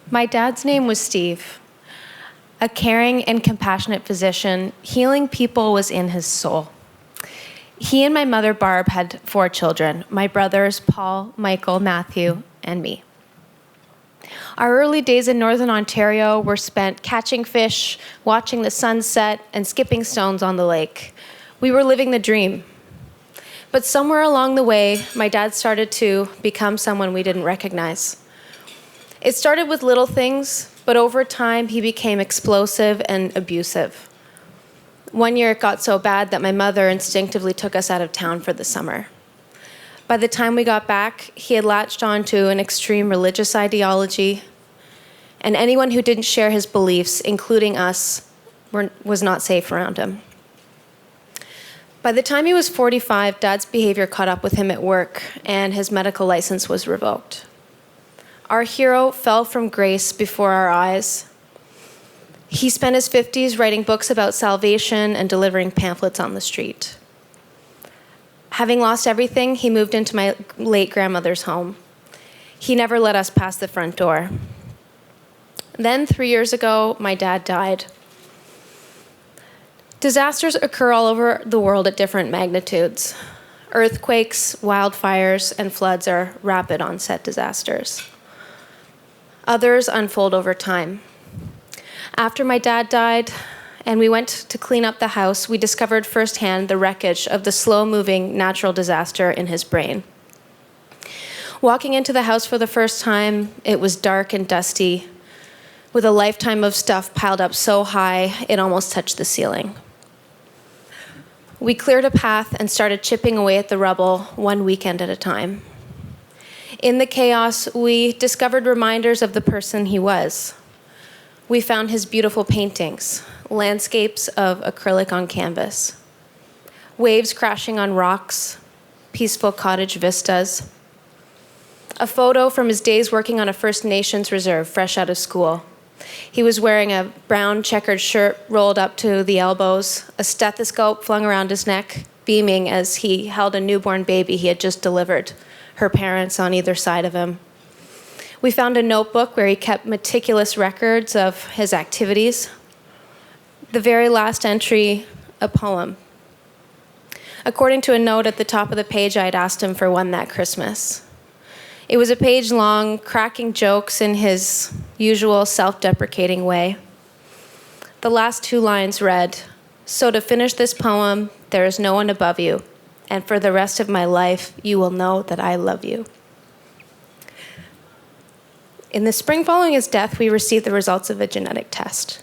My dad's name was Steve. A caring and compassionate physician, healing people was in his soul. He and my mother, Barb, had 4 children, my brothers, Paul, Michael, Matthew, and me. Our early days in Northern Ontario were spent catching fish, watching the sunset, and skipping stones on the lake. We were living the dream. But somewhere along the way, my dad started to become someone we didn't recognize. It started with little things, but over time, he became explosive and abusive. One year, it got so bad that my mother instinctively took us out of town for the summer. By the time we got back, he had latched onto an extreme religious ideology, and anyone who didn't share his beliefs, including us, was not safe around him. By the time he was 45, Dad's behavior caught up with him at work, and his medical license was revoked. Our hero fell from grace before our eyes. He spent his 50s writing books about salvation and delivering pamphlets on the street. Having lost everything, he moved into my late grandmother's home. He never let us pass the front door. Then, 3 years ago, my dad died. Disasters occur all over the world at different magnitudes. Earthquakes, wildfires, and floods are rapid onset disasters. Others unfold over time. After my dad died, and we went to clean up the house, we discovered firsthand the wreckage of the slow-moving natural disaster in his brain. Walking into the house for the first time, it was dark and dusty, with a lifetime of stuff piled up so high it almost touched the ceiling. We cleared a path and started chipping away at the rubble one weekend at a time. In the chaos, we discovered reminders of the person he was. We found his beautiful paintings, landscapes of acrylic on canvas, waves crashing on rocks, peaceful cottage vistas, a photo from his days working on a First Nations reserve fresh out of school. He was wearing a brown checkered shirt rolled up to the elbows, a stethoscope flung around his neck, beaming as he held a newborn baby he had just delivered, her parents on either side of him. We found a notebook where he kept meticulous records of his activities. The very last entry, a poem. According to a note at the top of the page, I had asked him for one that Christmas. It was a page long, cracking jokes in his usual self-deprecating way. The last 2 lines read, "So to finish this poem, there is no one above you, and for the rest of my life, you will know that I love you." In the spring following his death, we received the results of a genetic test.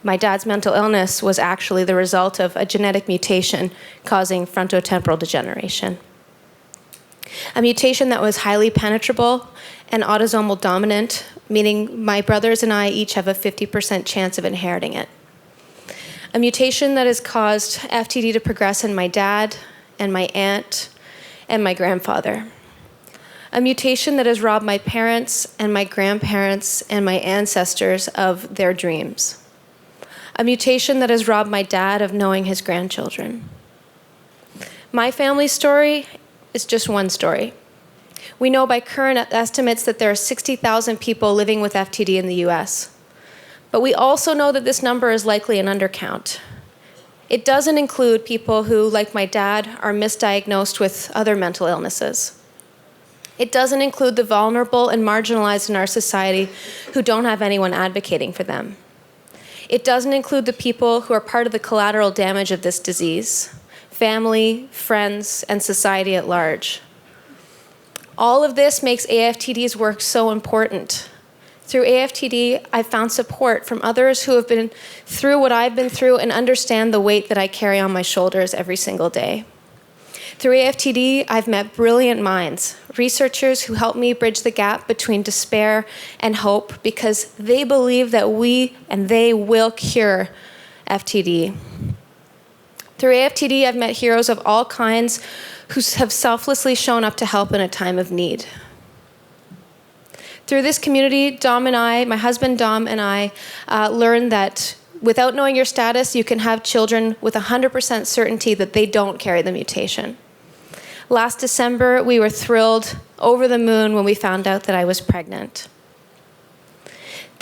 My dad's mental illness was actually the result of a genetic mutation causing frontotemporal degeneration. A mutation that was highly penetrable and autosomal dominant, meaning my brothers and I each have a 50% chance of inheriting it. A mutation that has caused FTD to progress in my dad and my aunt and my grandfather. A mutation that has robbed my parents and my grandparents and my ancestors of their dreams. A mutation that has robbed my dad of knowing his grandchildren. My family story is just one story. We know by current estimates that there are 60,000 people living with FTD in the US. But we also know that this number is likely an undercount. It doesn't include people who, like my dad, are misdiagnosed with other mental illnesses. It doesn't include the vulnerable and marginalized in our society who don't have anyone advocating for them. It doesn't include the people who are part of the collateral damage of this disease, family, friends, and society at large. All of this makes AFTD's work so important. Through AFTD, I've found support from others who have been through what I've been through and understand the weight that I carry on my shoulders every single day. Through AFTD, I've met brilliant minds, researchers who help me bridge the gap between despair and hope because they believe that we and they will cure FTD. Through AFTD, I've met heroes of all kinds who have selflessly shown up to help in a time of need. Through this community, Dom and I, my husband Dom and I, learned that without knowing your status, you can have children with 100% certainty that they don't carry the mutation. Last December, we were thrilled, over the moon, when we found out that I was pregnant.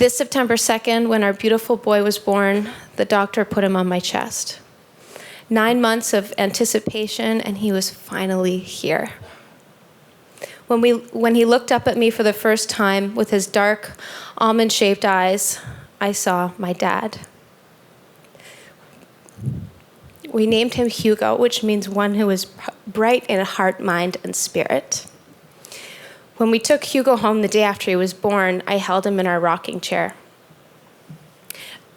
This September 2nd, when our beautiful boy was born, the doctor put him on my chest. 9 months of anticipation, and he was finally here. When he looked up at me for the first time with his dark, almond-shaped eyes, I saw my dad. We named him Hugo, which means one who is bright in heart, mind, and spirit. When we took Hugo home the day after he was born, I held him in our rocking chair.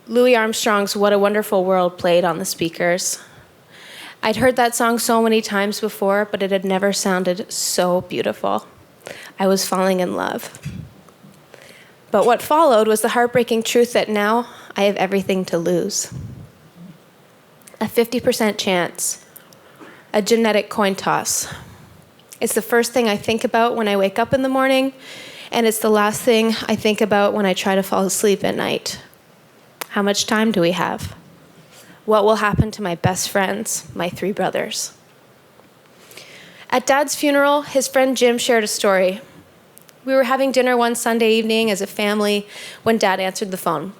Louis Armstrong's What a Wonderful World played on the speakers. I'd heard that song so many times before, but it had never sounded so beautiful. I was falling in love. But what followed was the heartbreaking truth that now I have everything to lose. A 50% chance, a genetic coin toss. It's the first thing I think about when I wake up in the morning, and it's the last thing I think about when I try to fall asleep at night. How much time do we have? What will happen to my best friends, my 3 brothers? At Dad's funeral, his friend Jim shared a story. We were having dinner one Sunday evening as a family when Dad answered the phone.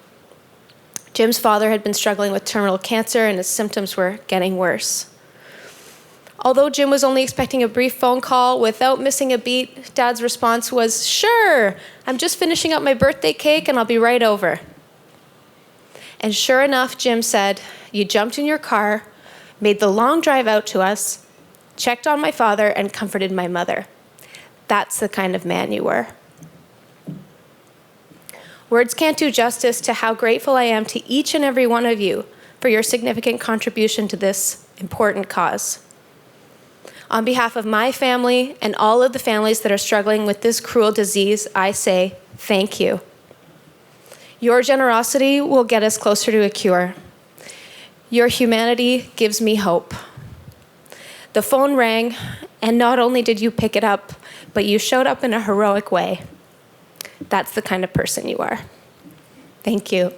Jim's father had been struggling with terminal cancer, and his symptoms were getting worse. Although Jim was only expecting a brief phone call, without missing a beat, Dad's response was, "Sure, I'm just finishing up my birthday cake and I'll be right over." And sure enough, Jim said, "You jumped in your car, made the long drive out to us, checked on my father, and comforted my mother. That's the kind of man you were." Words can't do justice to how grateful I am to each and every one of you for your significant contribution to this important cause. On behalf of my family and all of the families that are struggling with this cruel disease, I say thank you. Your generosity will get us closer to a cure. Your humanity gives me hope. The phone rang, and not only did you pick it up, but you showed up in a heroic way. That's the kind of person you are. Thank you.